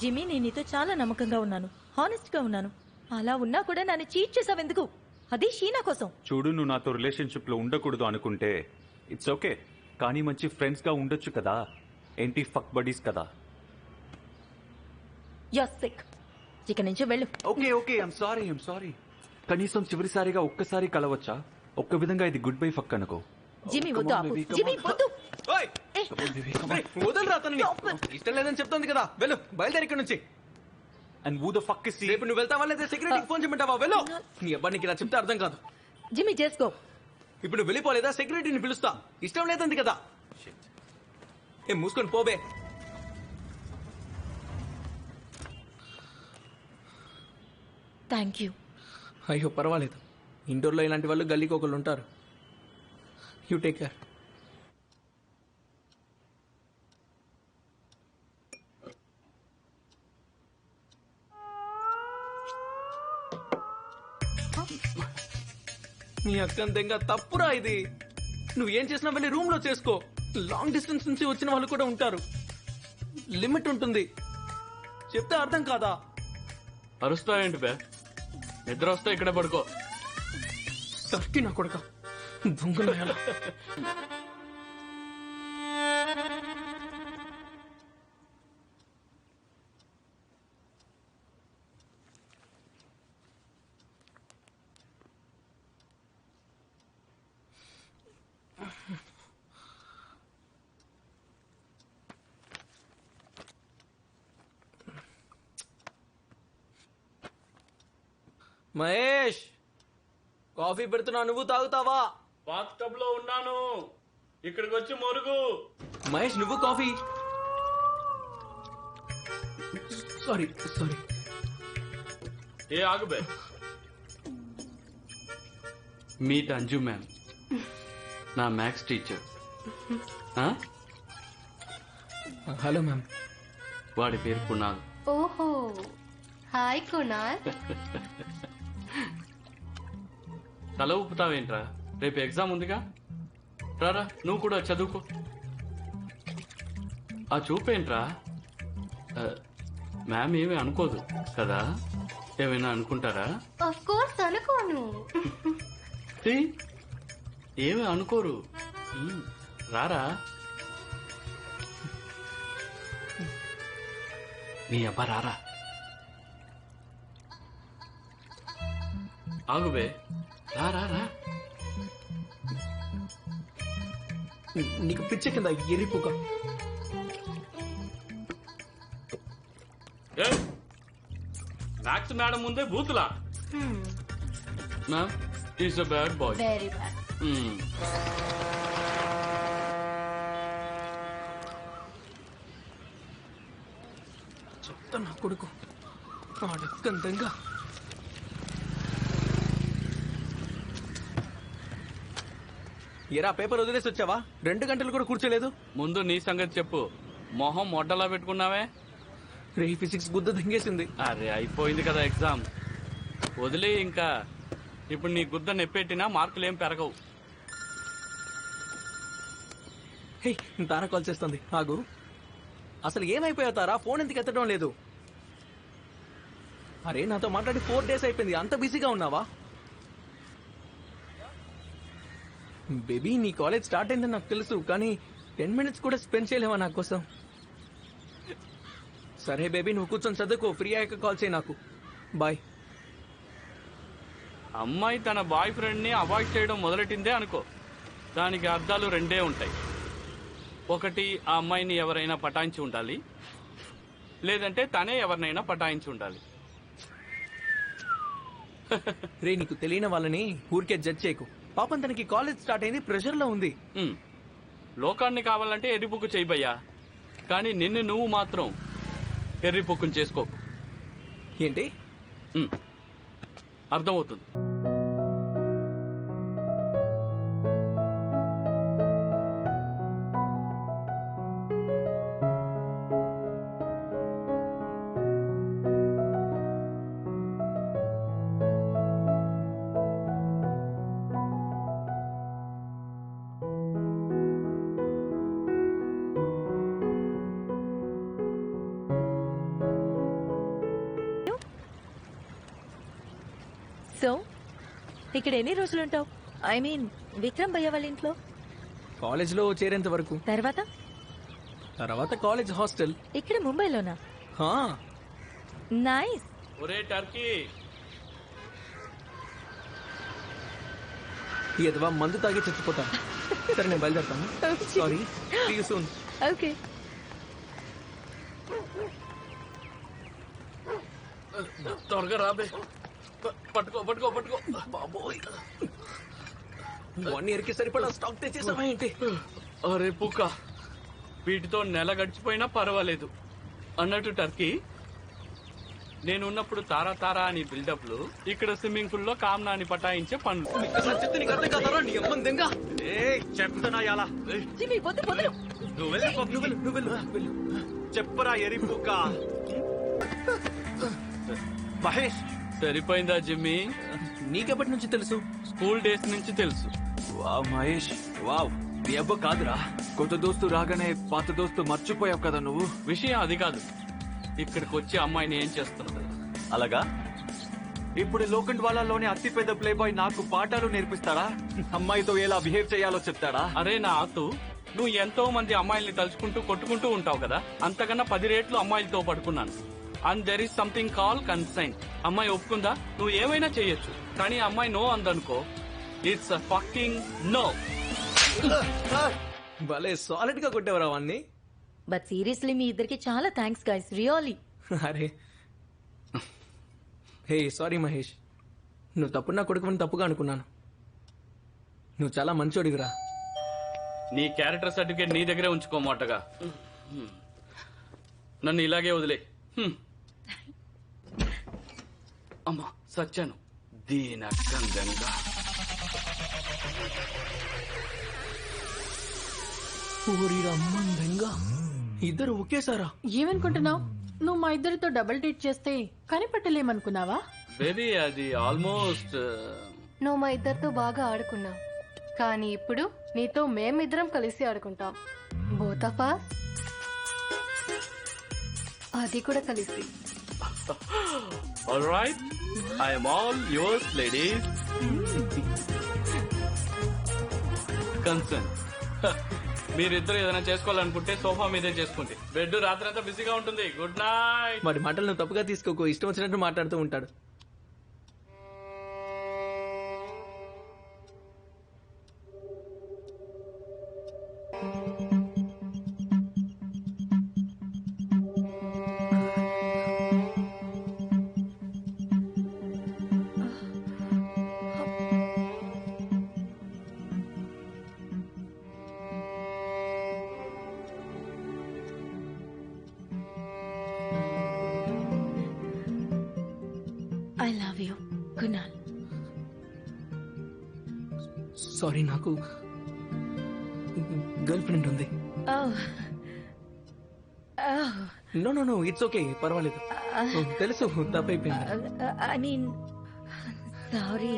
Jimmy, నేను నీతో చాలా నమ్మకంగా ఉన్నాను, హానెస్ట్ గా ఉన్నాను. అలా ఉన్నా కూడా నన్ను చీట్ చేసావెందుకు? అది షీనా కోసం. చూడు, నువ్వు నాతో రిలేషన్షిప్ లో ఉండకూడదు అనుకుంటే ఇట్స్ ఓకే, కానీ మంచి ఫ్రెండ్స్ గా ఉండొచ్చు కదా. ఏంటి, ఫక్ బడీస్ కదా. You sick. ఇక నుంచి వెళ్ళు. Okay okay, I'm sorry. కనీసం చివరిసారిగా ఒక్కసారి కలవచ్చా? ఒక్క విధంగా ఇది గుడ్ బై ఫక్ అనుకో. జిమ్మీ వద్దు, ఆపు. జిమ్మీ వద్దు. వదలరా అతన్ని. ఇష్టం లేదని చెప్తోంది కదా, వెళ్ళు, బయలుదేరి ఇక్కడ నుంచి. And who the fuck is he? రేపు నువ్వు వెళ్తావా లేదా సెక్యూరిటీకి ఫోన్ చేయమంటావా? వెళ్ళు. నీ అబ్బాయి నీకు ఇలా చెప్తే అర్థం కాదు. జిమ్మీ చేసుకో. ఇప్పుడు నువ్వు వెళ్ళిపోలేదా? సెక్యూరిటీని పిలుస్తా. ఇష్టం లేదంది కదా. ఏ మూసుకొని పోబే. Thank you. అయ్యో పర్వాలేదు, ఇండోర్లో ఇలాంటి వాళ్ళు గల్లీకి ఒకళ్ళు ఉంటారు. You take care. నీ అక్కంతంగా తప్పురా ఇది. నువ్వు ఏం చేసినా వెళ్ళి రూమ్ లో చేసుకో. లాంగ్ డిస్టెన్స్ నుంచి వచ్చిన వాళ్ళు కూడా ఉంటారు, లిమిట్ ఉంటుంది. చెప్తే అర్థం కాదా? అరుస్తావేంటి బే? నిద్ర వస్తే ఇక్కడే పడుకో. తక్కి నా కొడుక దొంగలు. మహేష్, కాఫీ పెడుతున్నా, నువ్వు తాగుతావా? బాత్ టబ్ లో ఉన్నాను, ఇక్కడికి వచ్చి మొరుగు. మహేష్, నువ్వు కాఫీ. సారీ. ఏ ఆగు బే. మీట్ అంజు మ్యామ్, నా మ్యాథ్స్ టీచర్. Hello ma'am. వాడి పేరు కునాల్. ఓహో, హాయ్ కునాల్. తల ఊపుతావేంట్రా? రేపు ఎగ్జామ్ ఉందిగా, రారా నువ్వు కూడా చదువుకో. ఆ చూపేంట్రా? మ్యామ్ ఏమీ అనుకోదు కదా? ఏమైనా అనుకుంటారా? ఆఫ్ కోర్స్ అనుకోను. ఏమీ అనుకోరు. రారా. నీ అబ్బా రారా. ఆగుబే, రా. నీకు పిచ్చ కింద ఎరిపుక. మ్యాథ్స్ మేడం ముందే బూతులా? Ma'am is a bad boy. Very bad. చెప్తా నా కొడుకు ఆడకంతంగా. ఎరా, పేపర్ వదిలేసి వచ్చావా? 2 గంటలు కూడా కూర్చోలేదు. ముందు నీ సంగతి చెప్పు. మొహం మొడ్డలా పెట్టుకున్నావే. రే, ఫిజిక్స్ గుద్ద దింగేసింది. అరే అయిపోయింది కదా ఎగ్జామ్, వదిలే ఇంకా. ఇప్పుడు నీ గుద్ద నెప్పెట్టినా మార్కులు ఏం పెరగవు. హే, తారా కాల్ చేస్తుంది, ఆగు. అసలు ఏమైపోయావు తారా? ఫోన్ ఎందుకు ఎత్తడం లేదు? అరే, నాతో మాట్లాడి 4 days అయిపోయింది, అంత బిజీగా ఉన్నావా? బేబీ, నీ కాలేజ్ స్టార్ట్ అయిందని నాకు తెలుసు, కానీ 10 minutes కూడా స్పెండ్ చేయలేవా నా కోసం? సరే బేబీ, నువ్వు కూర్చొని చదువుకో, ఫ్రీ అయ్యాక కాల్ చేయి నాకు. బాయ్. అమ్మాయి తన బాయ్ ఫ్రెండ్ ని అవాయిడ్ చేయడం మొదలెట్టిందే అనుకో, దానికి అర్థాలు 2 ఉంటాయి. ఒకటి, ఆ అమ్మాయిని ఎవరైనా పటాయించి ఉండాలి, లేదంటే తనే ఎవరినైనా పటాయించి ఉండాలి. రే, నీకు తెలియని వాళ్ళని ఊరికే జడ్జ్ చేయకు. పాపం తనకి కాలేజ్ స్టార్ట్ అయింది, ప్రెషర్ లో ఉంది. లోకాన్ని కావాలంటే ఎర్రిపుక్కు చేయబయ్యా, కానీ నిన్ను నువ్వు మాత్రం ఎర్రిపుక్కుని చేసుకో. ఏంటి? అర్థమవుతుంది. సో ఇక్కడ ఎన్ని రోజులు ఉంటావు? ఐ మీన్ విక్రమ్ భయ్య వాళ్ళ ఇంట్లో. కాలేజ్లో చేరేంత వరకు. తర్వాత కాలేజ్ హాస్టల్. ఇక్కడ ముంబైలోనా? నైస్. ఒరే టర్కీ, ఎదవా మందు తాగి చచ్చిపోతాను. సరే నేను బయలుదేరుతాను. Sorry, see you soon. Okay. త్వరగా రాబే. పట్టుకో పట్టుకో పట్టుకో. బాబోయ్, 1 year కి సరిపడా స్టాక్ తెచ్చేసావా ఏంటి? అరే పుక్క, వీటితో నెల గడిచిపోయినా పర్వాలేదు. అన్నట్టు టర్కీ, నేను ఉన్నప్పుడు తారా తారా అని బిల్డప్లు, ఇక్కడ స్విమ్మింగ్ పూల్ లో కామ్నాని పటాయించే పనులు. అసలు చెప్తే నీకు అర్థం కాదారా? నీ అమ్మని దెంగ. చెప్తున్నా ఎలా జిమ్మి వద్దు వద్దు. నువ్వు వెళ్ళు. చెప్పరా ఎరిపుక. మహేష్, సరిపోయిందా జిమ్మి? నీకెప్పటి నుంచి తెలుసు? స్కూల్ డేస్ నుంచి తెలుసు. Wow Mahesh, wow. నీ అబ్బ కాదురా, కొత్త దోస్తు రాగానే పాత దోస్తు మర్చిపోయావు కదా నువ్వు. విషయం అది కాదు, ఇక్కడికి వచ్చి అమ్మాయిని ఏం చేస్తున్నది. అలాగా? ఇప్పుడు లోకండ్ వాళ్ళలోనే అతిపెద్ద ప్లే బాయ్ నాకు పాఠాలు నేర్పిస్తారా? అమ్మాయితో ఎలా బిహేవ్ చేయాలో చెప్తాడా? అరే నా ఆతు, నువ్వు ఎంతో మంది అమ్మాయిల్ని తలుచుకుంటూ కొట్టుకుంటూ ఉంటావు కదా, అంతకన్నా 10 రేట్లు అమ్మాయిలతో పడుకున్నాను. And there is something call consent. అమ్మాయి ఒప్పుకుందా నువ్వు ఏమైనా చేయొచ్చు, కానీ అమ్మాయి నో అందనుకో, ఇట్స్ అ ఫకింగ్ నో. భలే సాలిడ్ గా కొట్టేవరా వాన్ని. బట్ సీరియస్లీ మీ ఇద్దరికి చాలా థ్యాంక్స్ గైస్, రియల్లీ. అరే హే, సారీ మహేష్, నువ్వు తప్పుడు నా కొడుకుని తప్పుగా అనుకున్నాను. నువ్వు చాలా మంచోడివిరా. నీ క్యారెక్టర్ సర్టిఫికేట్ నీ దగ్గరే ఉంచుకోమాటగా. నన్ను ఇలాగే వదిలే. అమ్మా సచ్చాను. దీనకందంగా ఊరిరమ్మందంగా ఇద్దరు ఒకేసారా? ఏమనుకుంటున్నావు? నువ్వు మా ఇద్దరితో డబుల్ డేట్ చేస్తే కనిపెట్టలేమనుకున్నావా? బేబీ అది ఆల్మోస్ట్. నువ్వు మా ఇద్దరితో బాగా ఆడుకున్నావు, కానీ ఇప్పుడు నీతో మేమిద్దరం కలిసి ఆడుకుంటాం. Both of us. అది కూడా కలిసి. All right, I'm all yours ladies. Concern. మీరిద్దరు ఏదైనా చేసుకోవాలనుకుంటే సోఫా మీదే చేసుకోండి. బెడ్ రాత్రంతా బిజీగా ఉంటుంది. Good night. మరి మాటలు నువ్వు తప్పుగా తీసుకోకు, ఇష్టం వచ్చినట్టు మాట్లాడుతూ ఉంటాడు. I love you Kunal. Sorry, నాకు గర్ల్ ఫ్రెండ్ ఉంది. No no no, it's okay, పర్వాలేదు. తెలుసు, తప్పైపోయింది. I mean sorry.